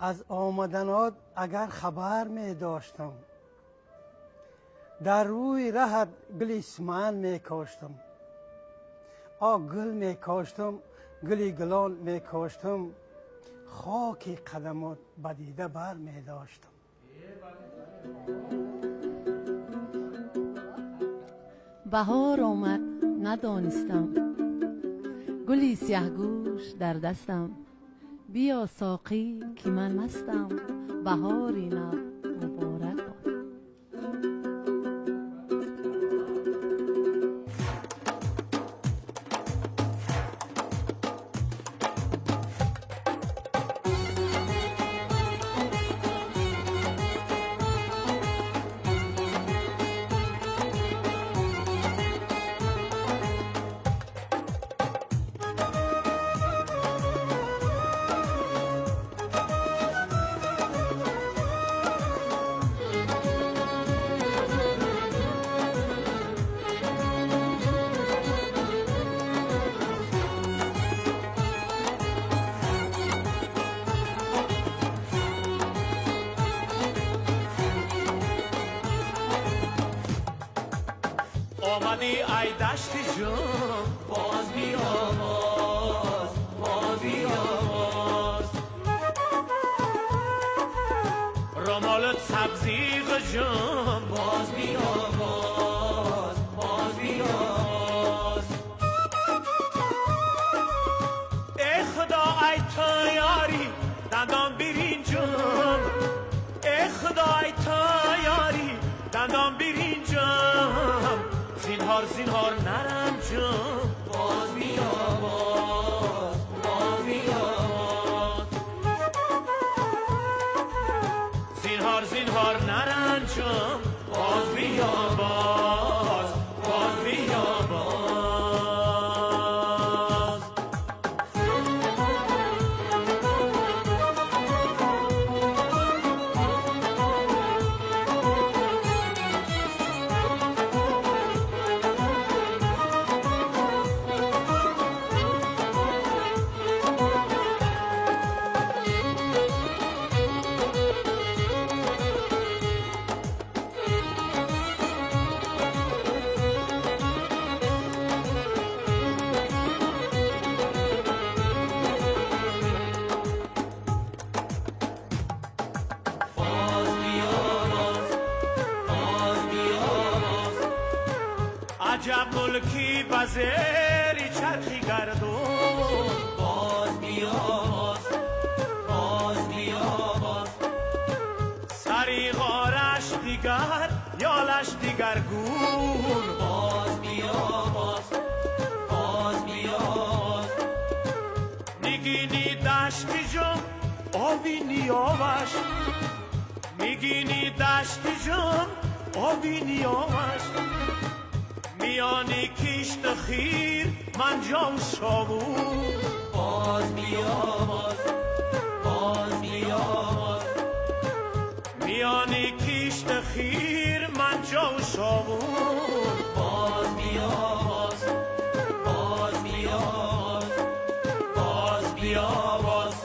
از آمدنات اگر خبر می داشتم، در روی رهت گلیسمن می کاشتم. گل می کاشتم، گلی گلان می کاشتم، خاک قدمات بدیده بر می داشتم. بهار آمد ندانستم، گلی سیه‌گوش در دستم. بیا ساقی که من مستم، بهاری نو مبارک باد. آمدی ای دشت جان، باز بیا باز بیا باز. رمالت سبزیغ جان، باز بیا باز بیا باز. ای خدا ای تو یاری دندان برین جان، ای خدا ای تو یاری دندان برین جان. زینهار زینهار نرم جان، باز بیا باز بیا باز. زینهار زینهار نرم جان، باز بیا باز بیا باز. عجب ملکی بزری چرخی گردون، باز بیا باز بیا باز. سری غارش دیگر یالش دیگر گون، باز بیا باز بیا باز. نگینی دشتی جان آبی نیاوش، میگینی دشتی جان آبی نیاوش. میانی کشت خیر من جان شابون، باز بیا باز بیا باز. میانی کشت خیر من جان شابون، باز بیا باز بیا باز بیا باز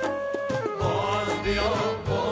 بیا باز.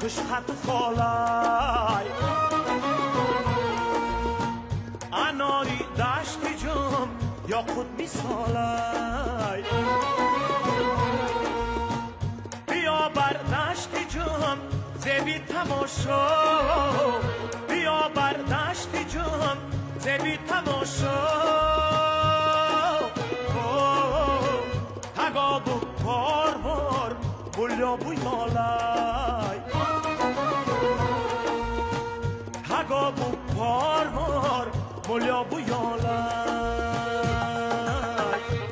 خوش خط خالای اناری دشت جام یا خود میسالای. بیا بر دشت جام زبی تماشا، بیا بر دشت جام زبی تماشا. تگا بو بار بار بولیا بویالای، تگا بو بار بار بولیا بویالای.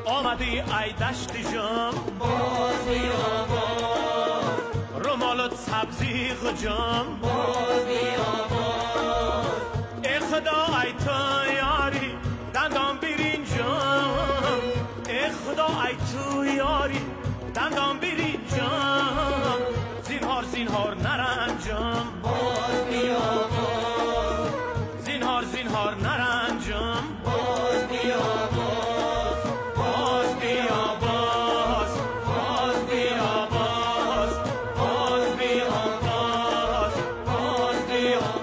آمدی ای دشت جام، باز بیا باز. رمالت سبزیغ کجام باز بیا باز ای خدا ای تو یاری دندان برینجام ای خدا ای تو یاری دندان برینجام زینهار زینهار نرنجام باز بیا باز زینهار زینهار نرنجام باز بیا باز باز بیا باز باز بیا باز باز بیا باز باز بیا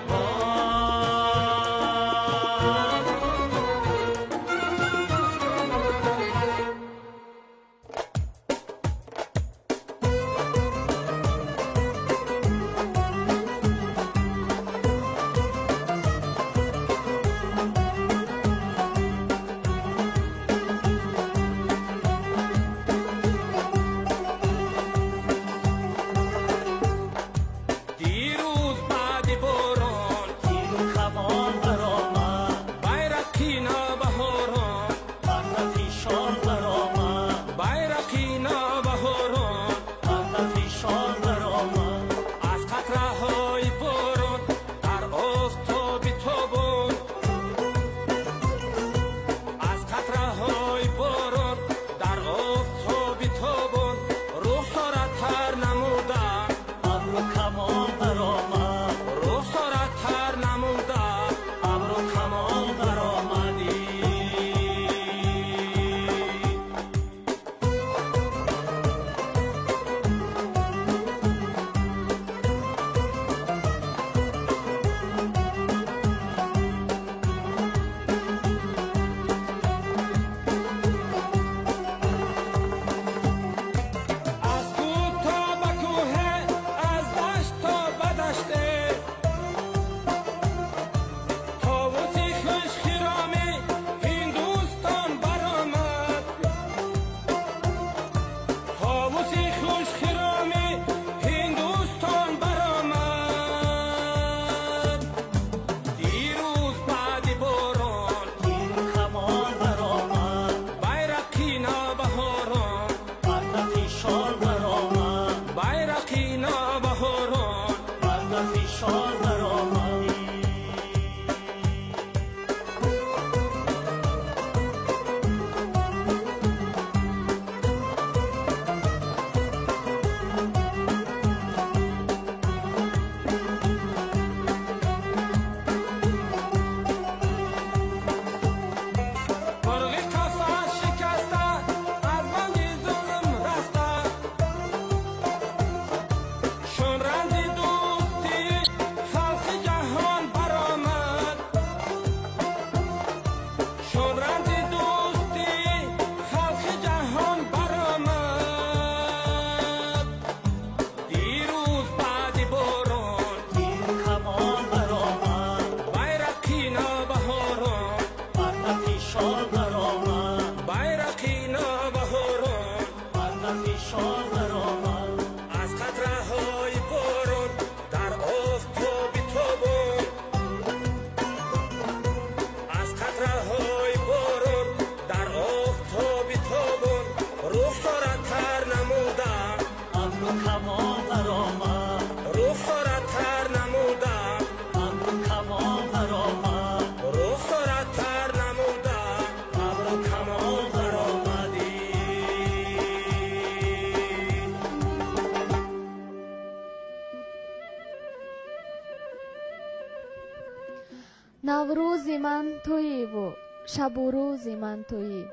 نوروز من تویی و شب و روز من تویی،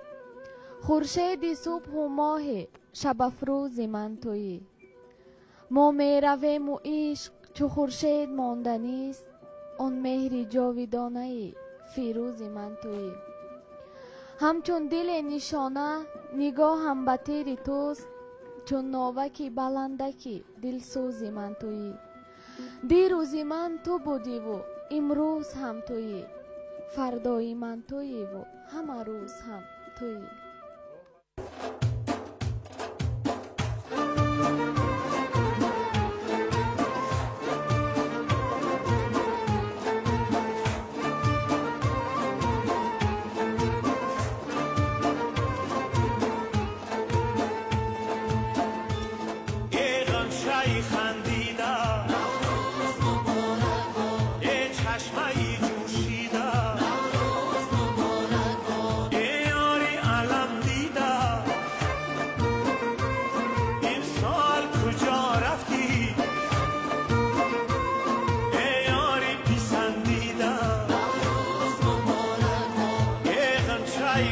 خورشید صبح و ماه شب افروز من تویی. ما می رویم و عشق چو خورشید ماندنیست، آن مهر جاودانه فیروز من تویی. همچون دل نشانه نگاه هم به تیر توست، چون ناوکی بلندکی دلسوز من تویی. دیروز من تو بودی و امروز هم تویی، فردای من تویی و همه روز هم تویی.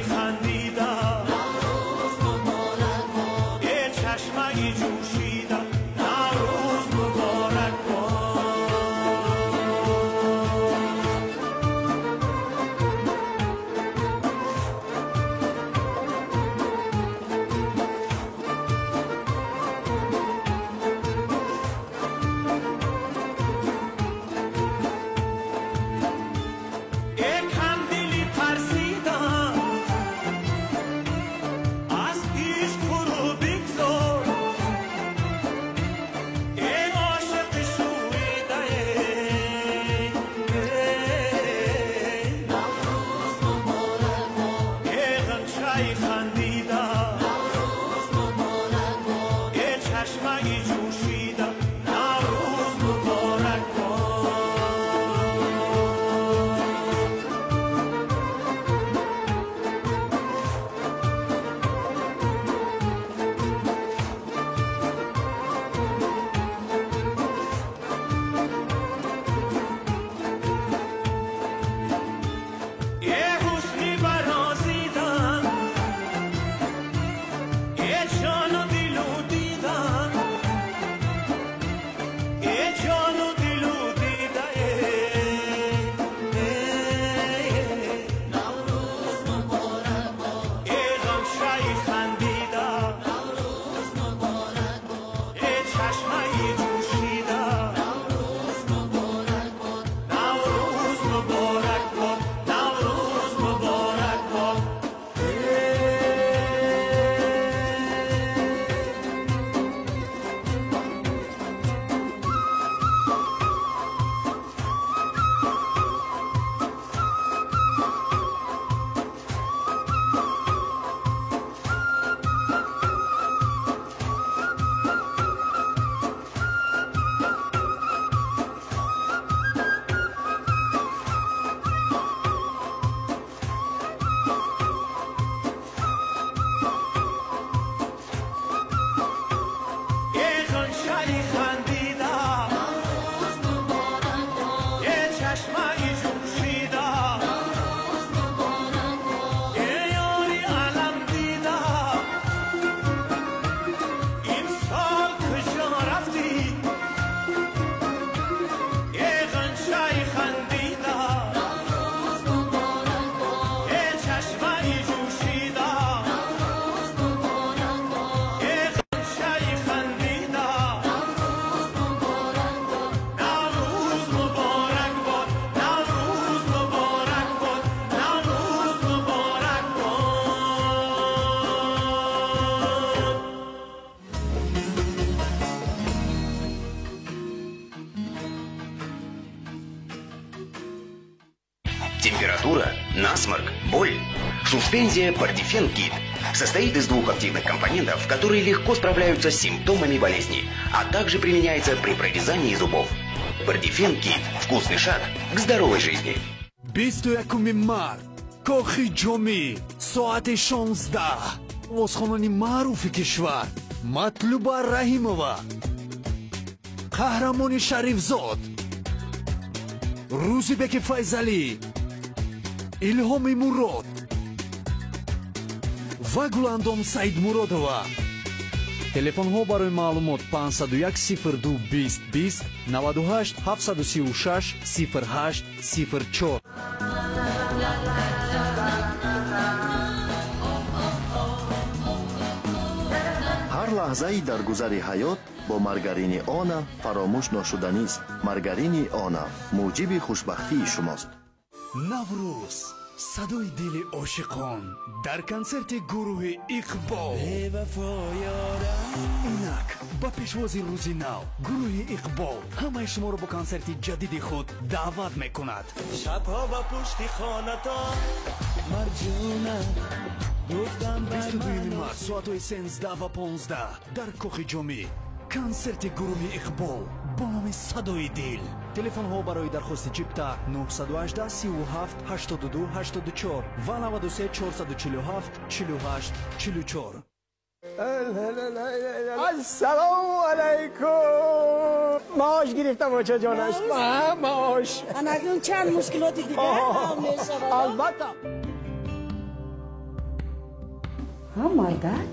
خندیدم نوروز مبارک باد یه چشمه جوشیدم نوروز مبارک باد Температура, насморк, боль. Суспензия Бардифен Кит состоит из двух активных компонентов, которые легко справляются с симптомами болезни, а также применяется при прорезании зубов. Бардифен Кит – вкусный шаг к здоровой жизни. 21 март кохи ҷомӣ соати 16 озхонони маъруфи кишвар Матлуба Раҳимова қаҳрамони Шарифзод Рӯзибеки Файзалӣ Илҳоми Мурод ва Гуландом Саидмуродова. Телефонҳо барои маълумот 501 02 20 20 98 736 08 04. ҳар лаҳзаи дар гузари ҳаёт бо маргарини она фаромӯш ношуданист. Маргарини она муҷиби хушбахтии шумост. Наврӯз садои дили ошиқон дар консерти гурӯҳи Иқбол. Инак ба пешвози рӯзи нав гурӯҳи Иқбол ҳамаи шуморо бо консерти ҷадиди худ даъват мекунад. шабҳо ба пушти хонато марҷуна 22 март соатҳои 13 ва 15 дар кохи ҷомӣ консерти гурӯҳи Иқбол бо номи садои дил. телефонҳо барои дархости чипта 918 37 82 84 ва 93 447 48 44. السلام علیکم. معاش گرفتم آجا جانش. معاش اکنون چند مشکلات دیگه حل می‌شود. البته. мардак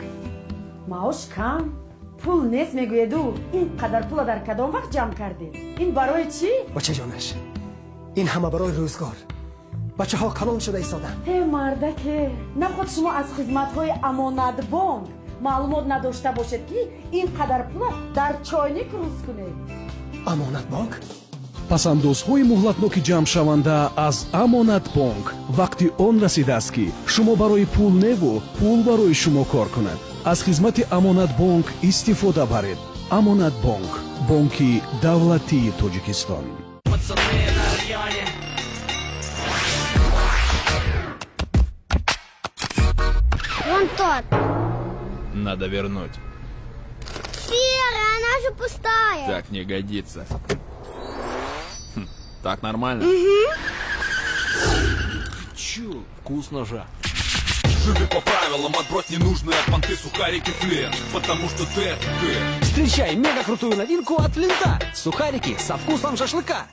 маош кам пул нест мегӯеду ин қадар пула дар кадом вақт ҷамъ кардед? ин барои чӣ? бачаҷонаш ин ҳама барои рӯзгор. бачаҳо калон шуда истоданд. мардаке наход шумо аз хизматҳои амонатбонк маълумот надошта бошед ки ин қадар пула дар чойник рӯз кунед. амонатбонк? пасандозҳои муҳлатноки ҷамъшаванда аз амонатбонк вақти он расидааст ки шумо барои пулневу пул барои шумо кор кунад. аз хизмати амонатбонк истифода баред. амонатбонк, бонки давлатии Тоҷикистон. Вон тот. Надо вернуть. Серая, она же пустая. Так не годится. Так нормально? Угу. Чё? Вкусно же. Живи по правилам, отбрось ненужные от понты сухарики Флинт, потому что ты. Встречай мега крутую новинку от Флинта. Сухарики со вкусом шашлыка.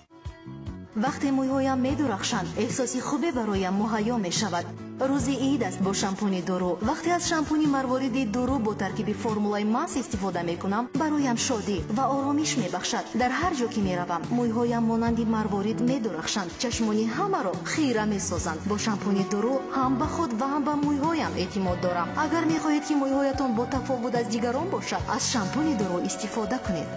вақте мӯйҳоям медурахшанд эҳсоси хубе бароям муҳайё мешавад. рӯзи ид аст бо шампуни дуру. вақте аз шампуни марвориди дуру бо таркиби формулаи мас истифода мекунам бароям шодӣ ва оромиш мебахшад. дар ҳар ҷо ки меравам мӯйҳоям монанди марворид медурахшанд. чашмони ҳамаро хира месозанд. бо шампуни дуру ҳам ба худ ва ҳам ба мӯйҳоям эътимод дорам. агар мехоҳед ки мӯйҳоятон бо тафовут аз дигарон бошад аз шампуни дуру истифода кунед.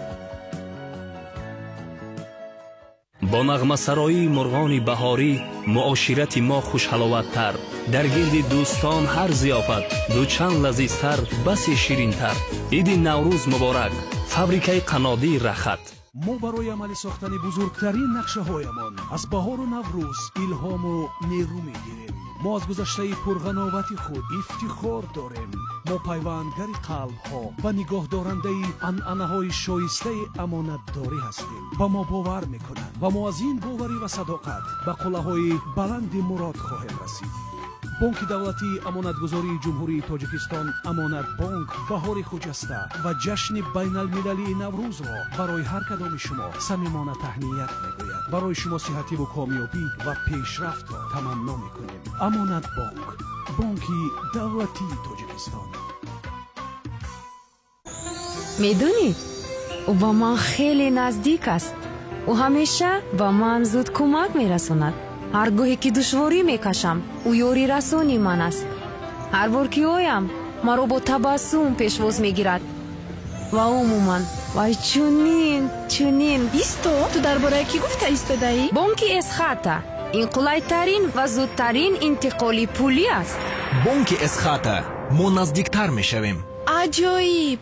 бо нағмасароии мурғони баҳорӣ муоширати мо хушҳаловаттар. дар гирди дӯстон ҳар зиёфат дучанд лазизтар басе ширинтар. иди наврӯз муборак. фабрикаи қаннодии рахат. мо барои амалӣ сохтани бузургтарин нақшаҳоямон аз баҳору наврӯз илҳому нерӯ мегирем. мо аз гузаштаи пурғановати худ ифтихор дорем. мо пайвандгари қалбҳо ва нигоҳдорандаи анъанаҳои шоистаи амонатдорӣ ҳастем. ба мо бовар мекунанд ва мо аз ин боварӣ ва садоқат ба қуллаҳои баланди мурод хоҳем расид. бонки давлатии амонатгузории ҷумҳурии Тоҷикистон Амонатбонк баҳори хуҷаста ва ҷашни байналмилалии Наврӯзро барои ҳар кадоми шумо самимона таҳният мегӯяд. барои шумо сиҳативу комёбӣ ва пешрафтро таманно мекунем. Амонатбонк, бонки давлатии Тоҷикистон. медонед ӯ ба ман хеле наздик аст. ӯ ҳамеша ба ман зуд кӯмак мерасонад. ҳар гоҳе ки душворӣ мекашам ӯ ёрӣ расони ман аст. ҳар бор ки оям маро бо табассум пешвоз мегирад. ва умуман вай чунин исто ту дар бораи кӣ гуфта истодаӣ? бонки эсхата ин қулайтарин ва зудтарин интиқоли пулӣ аст. бонки эсхата мо наздиктар мешавем. аҷоиб.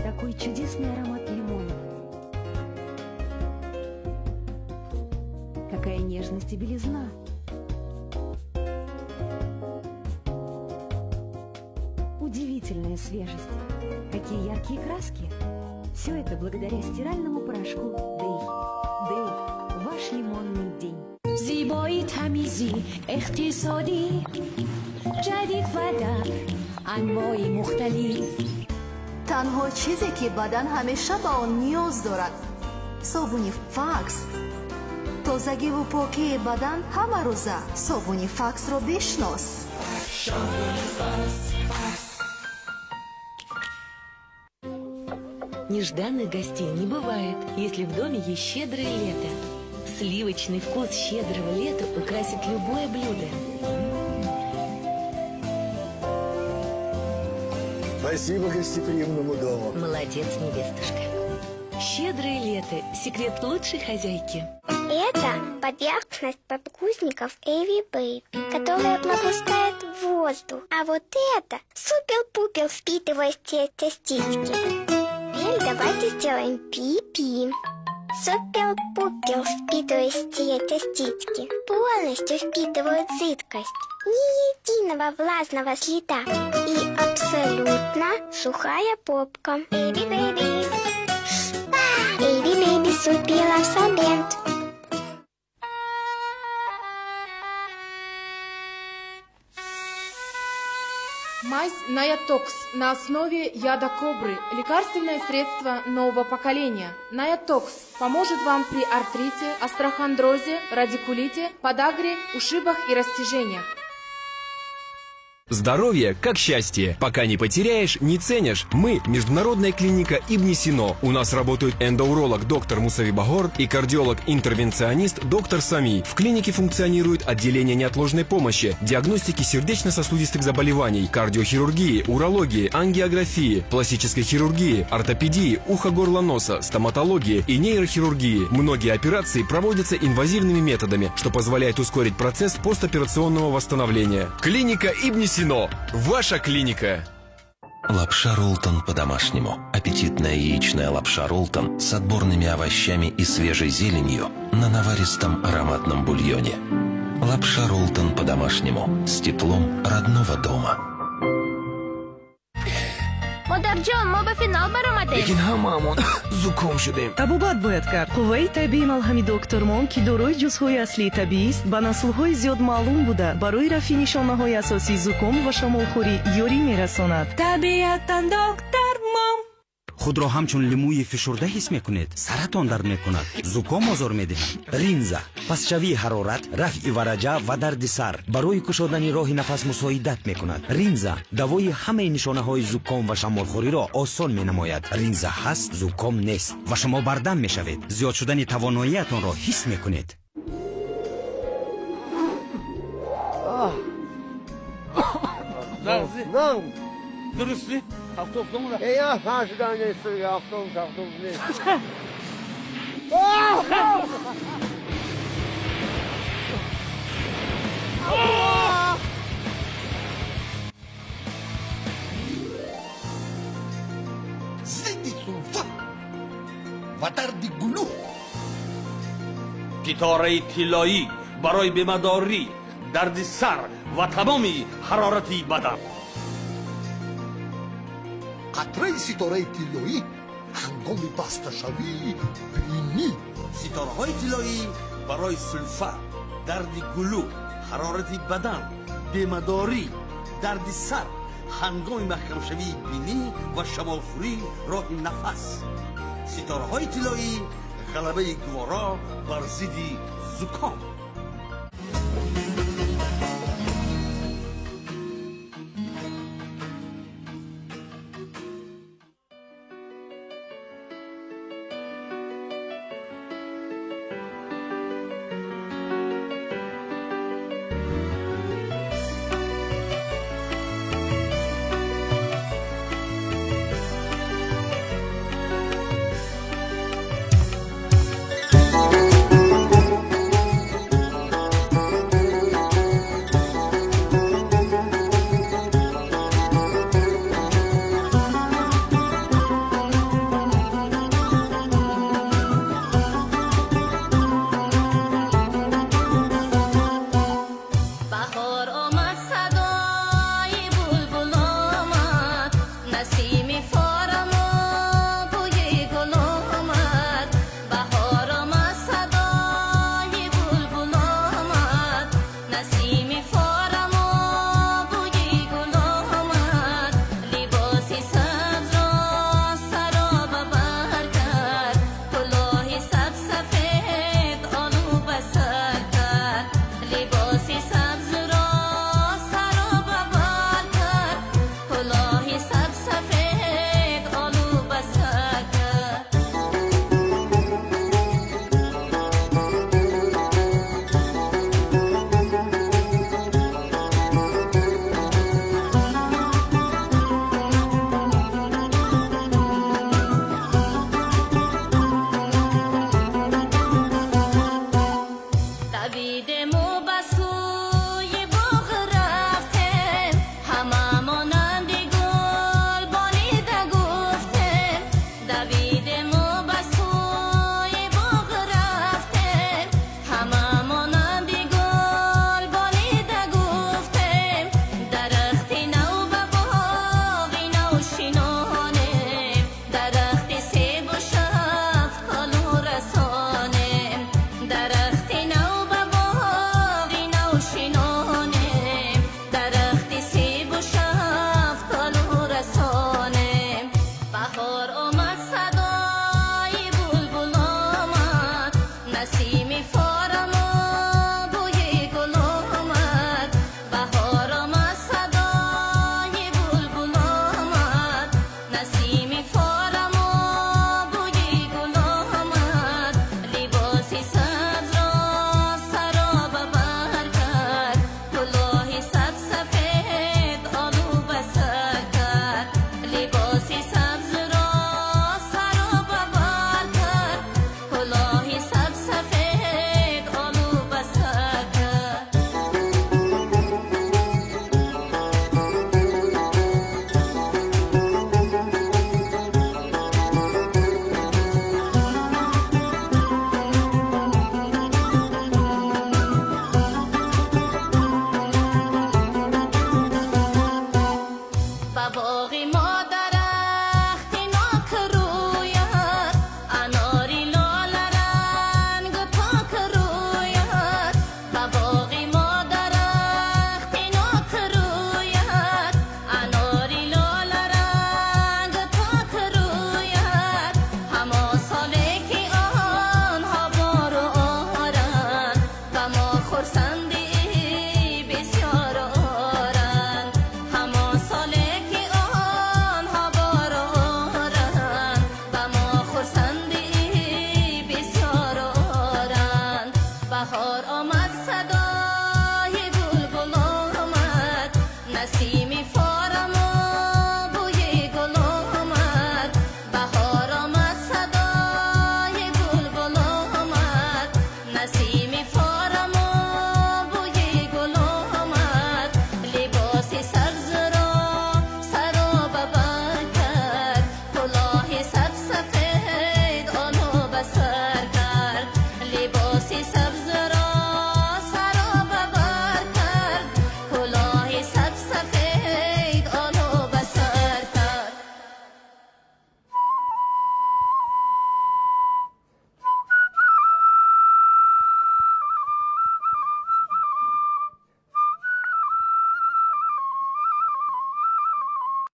Такой чудесный аромат лимона. Какая нежность и белизна. Удивительная свежесть. Какие яркие краски. Все это благодаря стиральному порошку Дэй. Дэй, ваш лимонный день. زیبایی تمیزی اقتصادی جدید و در انواع مختلف. танҳо чизе ки бадан ҳамеша ба он ниёз дорад собуни факс. тозагиву покии бадан ҳама рӯза. собуни факсро бишнос. Нежданных гостей не бывает, если в доме есть щедрое лето. Сливочный вкус щедрого лета украсит любое блюдо. Спасибо гостеприимному дому. Молодец, невестушка. Щедрое лето – секрет лучшей хозяйки. Это поверхность подгузников Эви Бэйби, которая пропускает воздух. А вот это супер-пупер впитывающие частички. Теперь давайте сделаем пи-пи. Супер-пупер впитывающие частички полностью впитывают жидкость. Ни единого влажного следа. И абсолютно сухая попка. Эви Бэйби. Эви Бэйби супер абсорбент. Найс Наятокс на основе яда кобры. Лекарственное средство нового поколения. Наятокс поможет вам при артрите, острохондрозе, радикулите, подагре, ушибах и растяжениях. Здоровье как счастье. Пока не потеряешь, не ценишь. Мы – международная клиника Ибн Сино. У нас работают эндоуролог доктор Мусави Багор и кардиолог-интервенционист доктор Сами. В клинике функционирует отделение неотложной помощи, диагностики сердечно-сосудистых заболеваний, кардиохирургии, урологии, ангиографии, пластической хирургии, ортопедии, ухо-горло-носа, стоматологии и нейрохирургии. Многие операции проводятся инвазивными методами, что позволяет ускорить процесс постоперационного восстановления. Клиника Ибн Сино. Ваша клиника. Лапша Ролтон по-домашнему. Аппетитная яичная лапша Ролтон с отборными овощами и свежей зеленью на наваристом ароматном бульоне. Лапша Ролтон по-домашнему с теплом родного дома. مادرجان ما به فینال برآمده. لیکن هممون زکام شدیم. табобат бояд кард. қувваи табиии малҳами доктормон ки дорои ҷузъҳои аслии табиист ба наслҳои зиёд маълум буда барои рафъи нишонаҳои асосии зуком ва шамолхӯрӣ ёрӣ мерасонад. табиатан доктормон. худро ҳамчун лимӯи фишурда ҳис мекунед, саратон дард мекунад, зуком озор медиҳад. ринза пасшавии ҳарорат, рафъи вараҷа ва дарди сар барои кушодани роҳи нафас мусоидат мекунад. ринза давои ҳамаи нишонаҳои зуком ва шамолхӯриро осон менамояд. ринза ҳаст, зуком нест ва шумо бардам мешавед. зиёд шудани тавоноиятонро ҳис мекунед. درستی؟ هفتم را یا فاشدان نیست یا هفتم نیست زدی سلفا و درد گلو گیتاره طلایی برای بیمه‌داری درد سر و تمامی حرارتی بدن قطره ستاره طلایی هنگام بسته‌شوی بینی ستاره های طلایی برای سلفا درد گلو حرارت بدن بیمه‌داری درد سر هنگام محکم شوی بینی و شمالخوری راه نفس ستاره های طلایی غلبه گوارا بر ضد زکام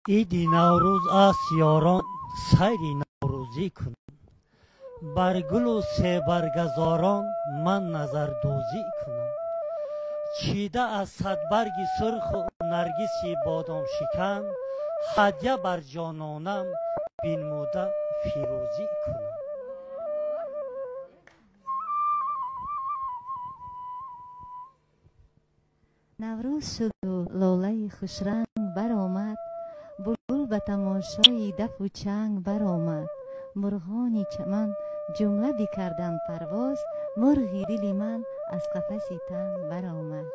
ایدی نوروز است یاران سیری نوروزی کنم بر گل و سه برگزاران من نظر دوزی کنم چیده از صد برگی سرخ و نرگسی بادام شکن هدیه بر جانانم بینموده فیروزی کنم نوروز شد و لاله خوشرنگ برآمد بلبل به تماشای دف و چنگ برآمد مرغان چمن جمله بکردند پرواز مرغی دل من از قفس تنگ برآمد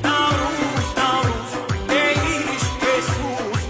نوروز ای عشق سوز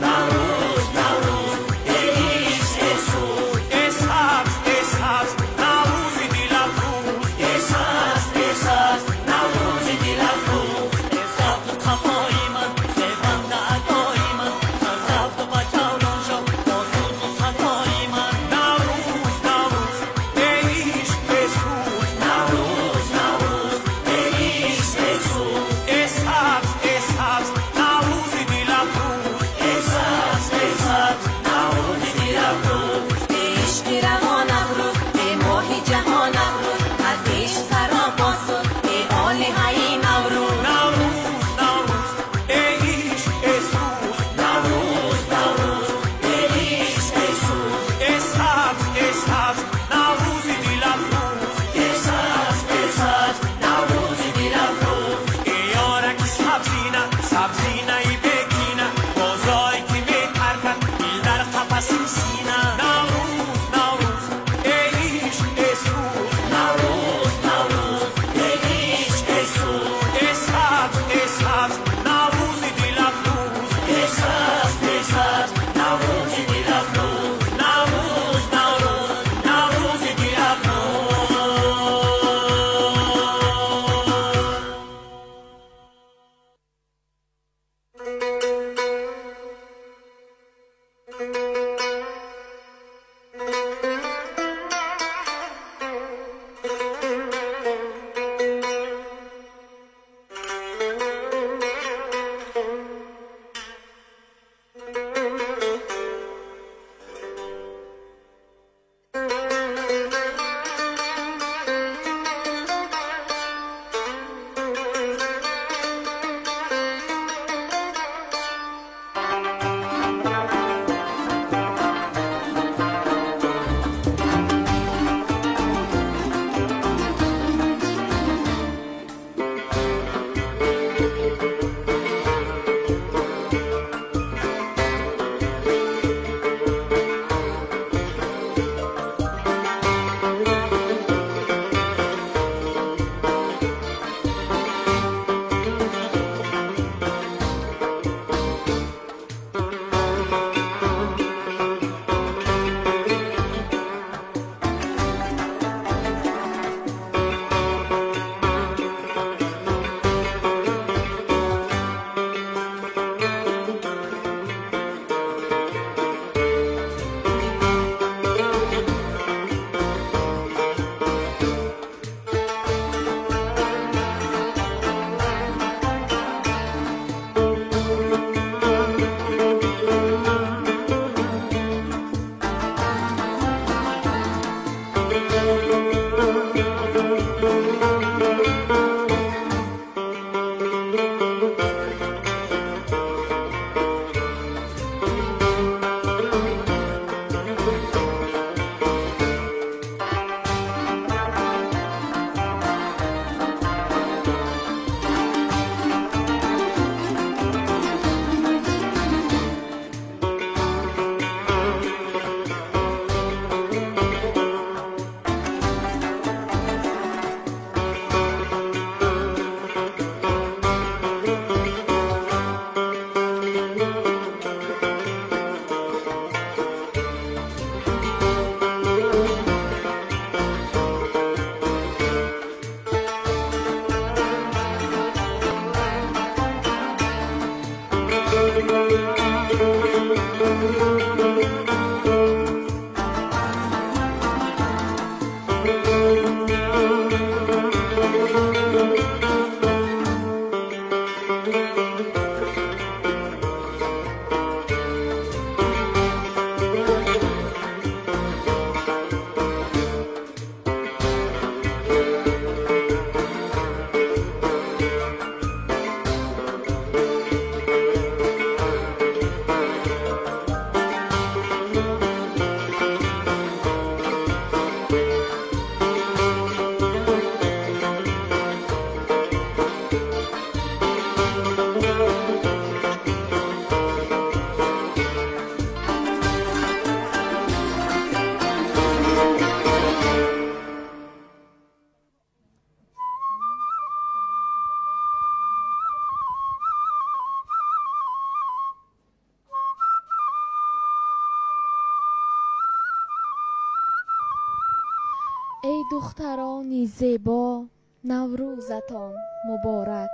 دخترانی زیبا نوروزتان مبارک.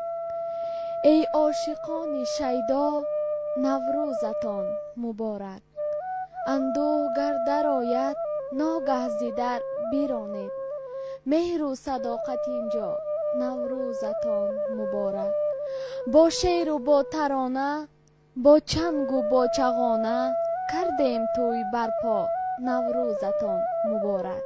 ای عاشقان شیدا نوروزتان مبارک. اندوه گر درآید ناگه ز در بیرانید. مهر و صداقت اینجا نوروزتان مبارک. با شعر و با ترانه با چنگ و با چغانه کردیم توی برپا نوروزتان مبارک.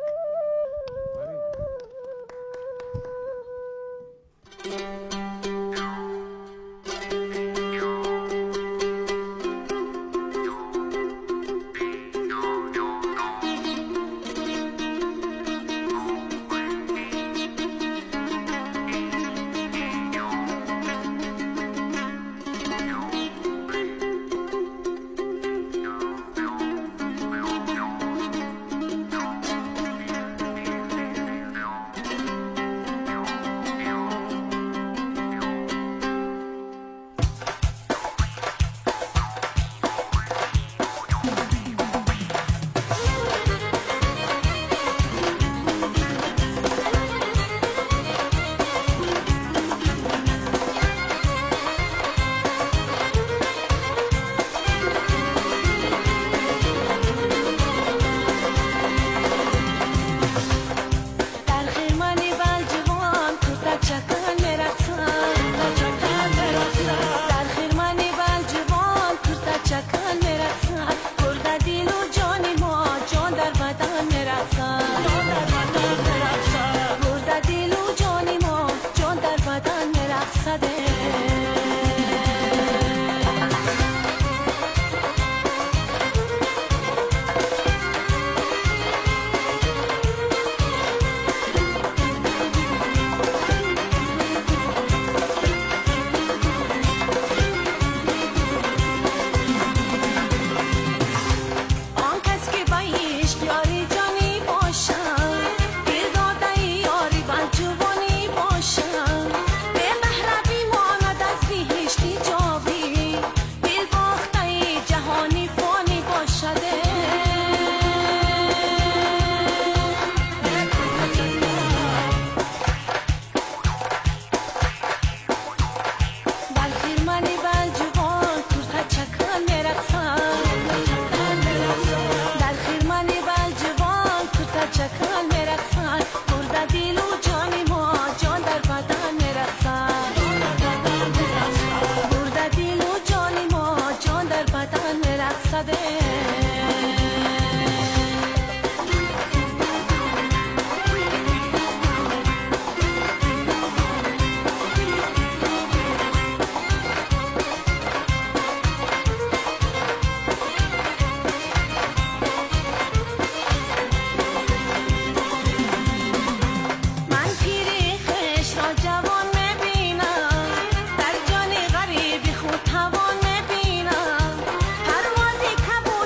در جان غریبی خود توان میبینم. پروازی کبوتر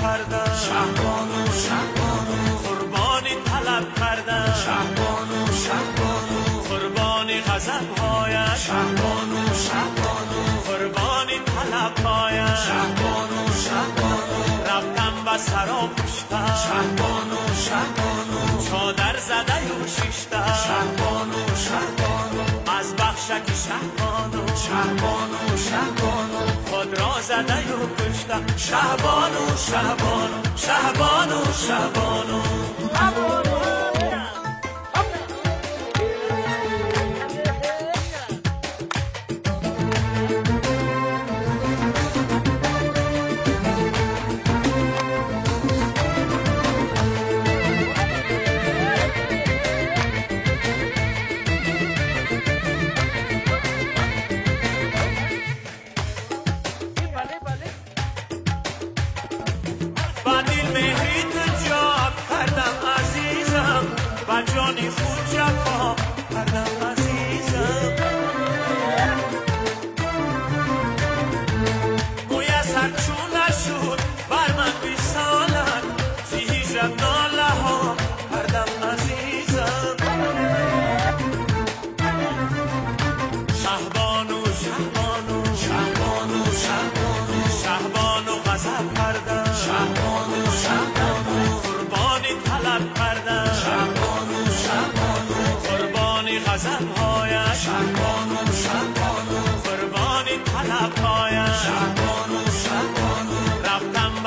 کردم شهبانو شهبانو قربانی طلب کردم شهبانو شهبانو قربانی غضب‌هایش شهبانو شهبانو قربانی طلب‌هایش شهبانو شهبانو رفتم و سرا پوشتم شهبانو شهبانو چادر زده و شیشتم شهبانو شهبانو از بخشک شهبانو شهبانو شهبانو خود را زده و کشتم شهبانو شهبانو شهبانو شهبانو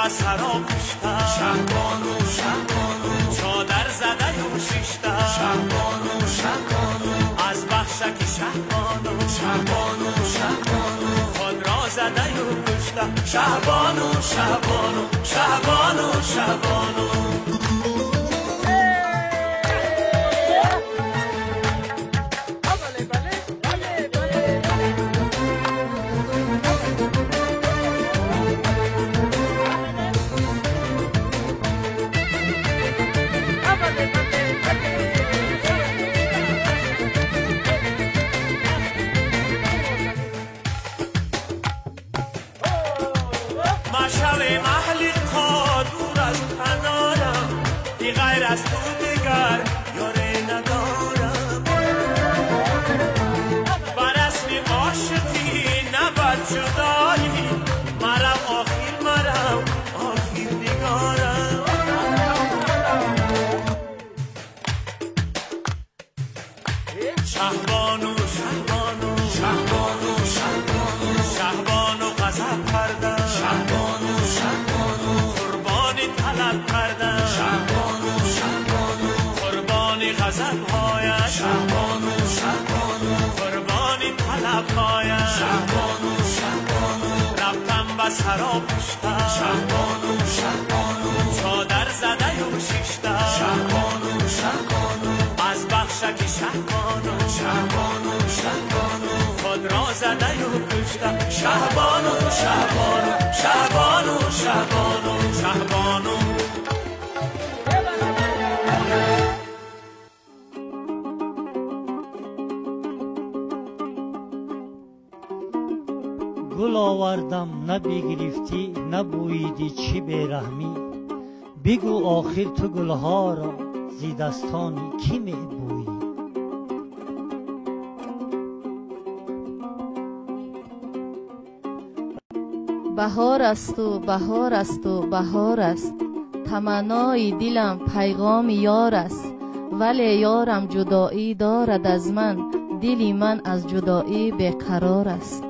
سرا پوشتم شهبانو شهبانو چادر زده و شیشتم شهبانو شهبانو از بخشک شهبانو شهبانو شهبانو خود را زده و کشتم شهبانو شهبانو شهبانو شهبانو سرا پوشتم شهبانو شهبانو چادر زده و شیشتم شهبانو شهبانو از بخشک شهبانو شهبانو شهبانو خود را زده و کشتم شهبانو شهبانو شهبانو شهبانو شهبانو گل آوردم نه بگرفتی نه بویدی چی بیرحمی بگو آخر تو گلها را زی دستانی کی می بویی بهار است و بهار است و بهار است تمنای دلم پیغام یار است ولی یارم جدایی دارد از من دلی من از جدایی بیقرار است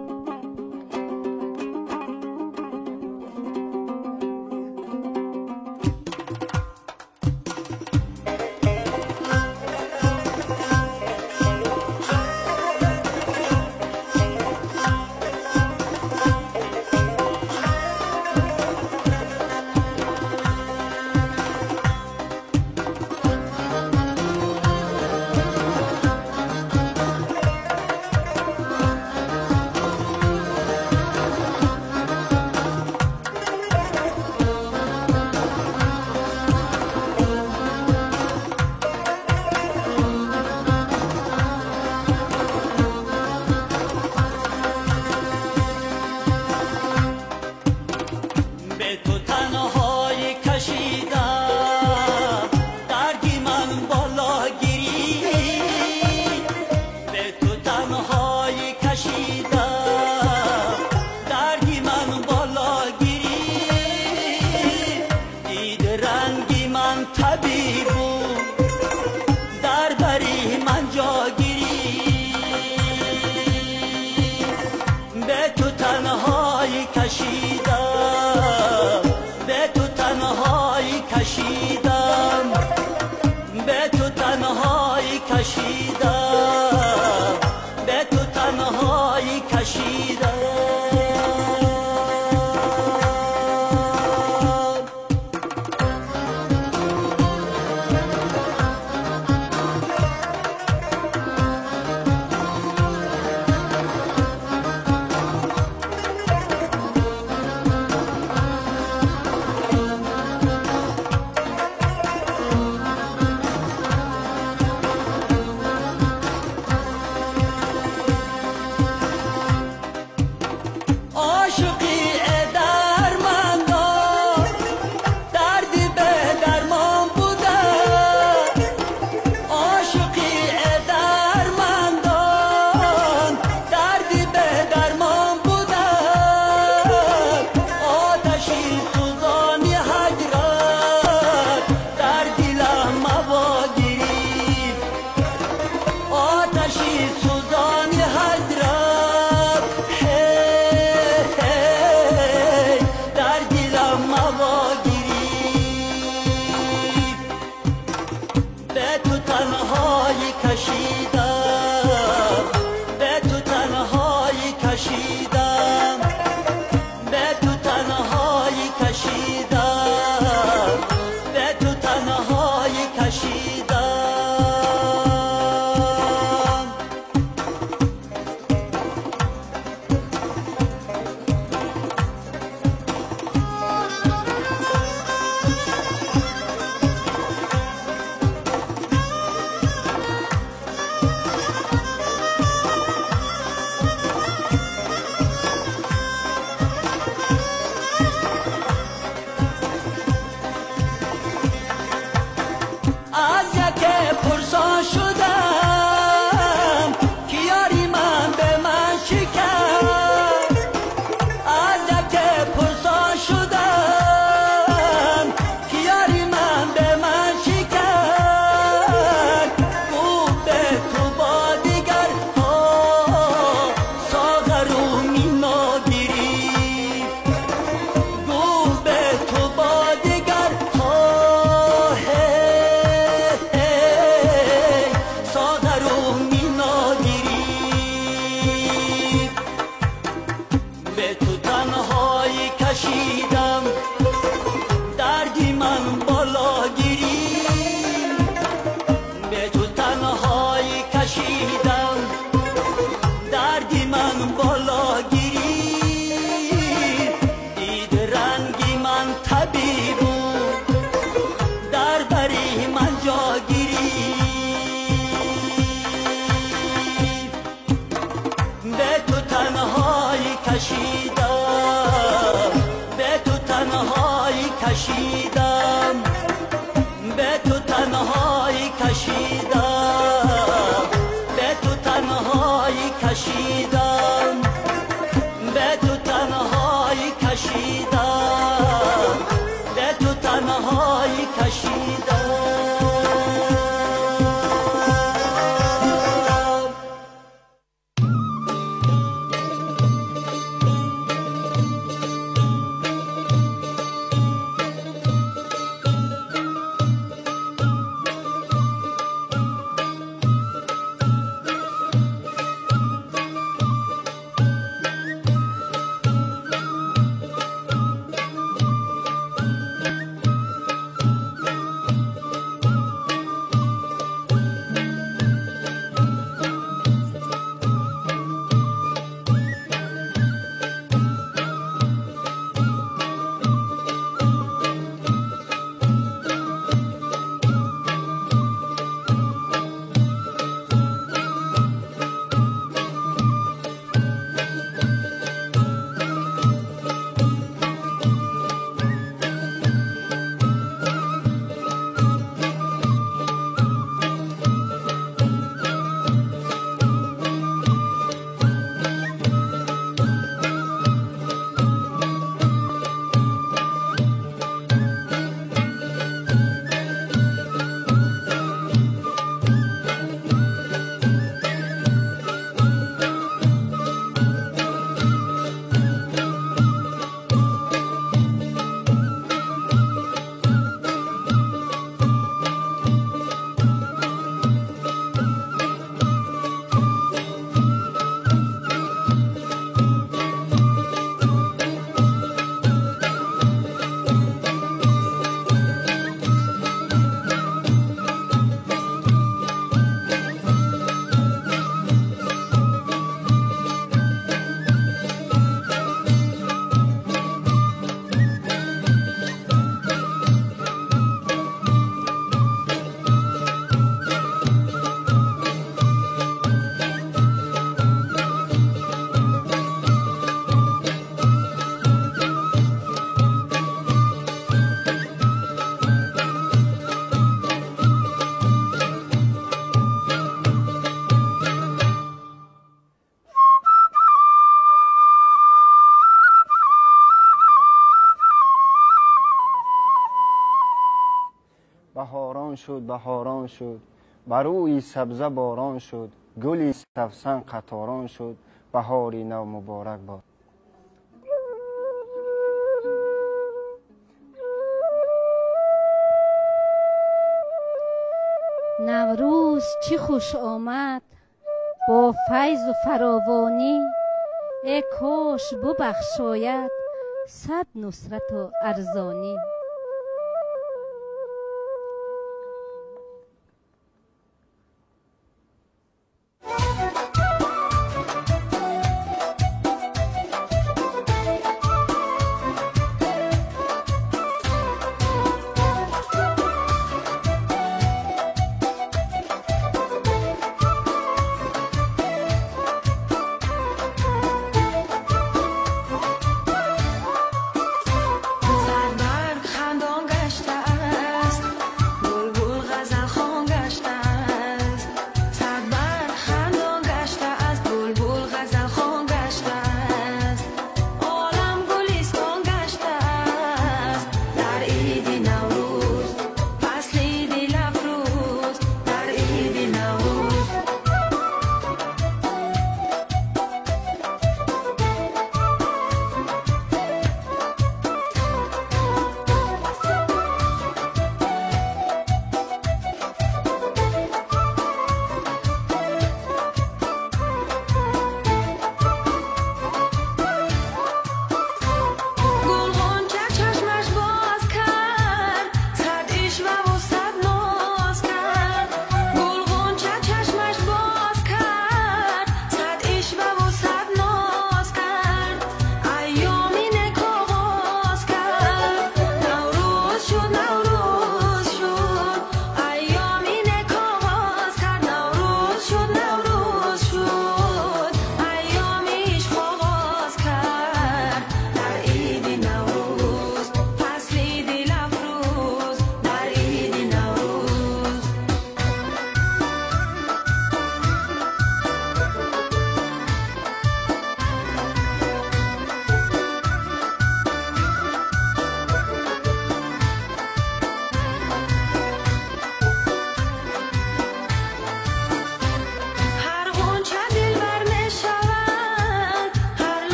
بالا گیری به تو تنهایی کشیدم به تو تنهایی کشیدم به تو تنهایی کشیدم به تو تنهایی کشیدم از یک پرسان شدم که یاری من به من چی کرد از یک پرسان شدم که یاری من به من چی کرد گفت به تو با دیگر ساغر و مینا گرفت گفت به تو با دیگر ساغر و مینا گرفت به تو تنهایی کشیدم دردی من بالا گرفت به تو تنهایی کشیدم دردی من بالا گرفت دید رنگی من طبیب بود در بری من جا گرفت به تو تنهایی کشیدم به تو تنهایی کشیدم به تو تنهایی کشیدم به تو تنهایی کشیدم به تو تنهایی کشیدم به تو تنهایی کشیدم بهاران شد بهاران شد بر روی سبزه باران شد گلی سفسن قطاران شد بهاری نو مبارک باد. نوروز چی خوش آمد با فیض و فراوانی، ای کاش ببخشاید صد نصرت و ارزانی.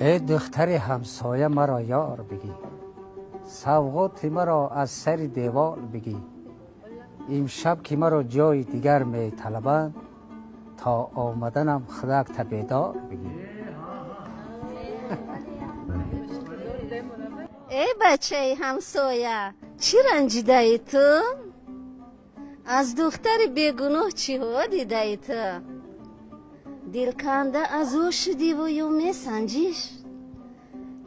ای دختر همسایه مرا یار بگی، سوغات مرا از سر دیوار بگی. امشب که مرا جای دیگر می طلبند، تا آمدنم خدک بیدار بگی. ای بچه همسایه، چی رنجیده ای تو؟ از دختر بیگناه چی ها دیده ای تو؟ دلکنده از او شدی و یا می سنجیش؟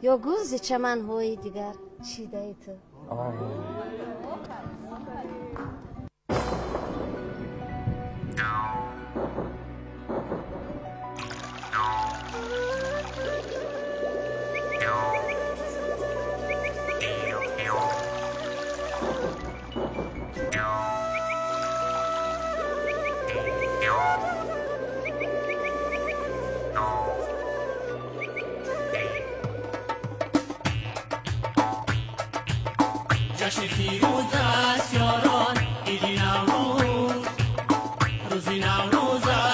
یا گوز چمن های دیگر چیده ای تو؟ جشن فیروز است یاران، عید نوروز، روز نوروز است.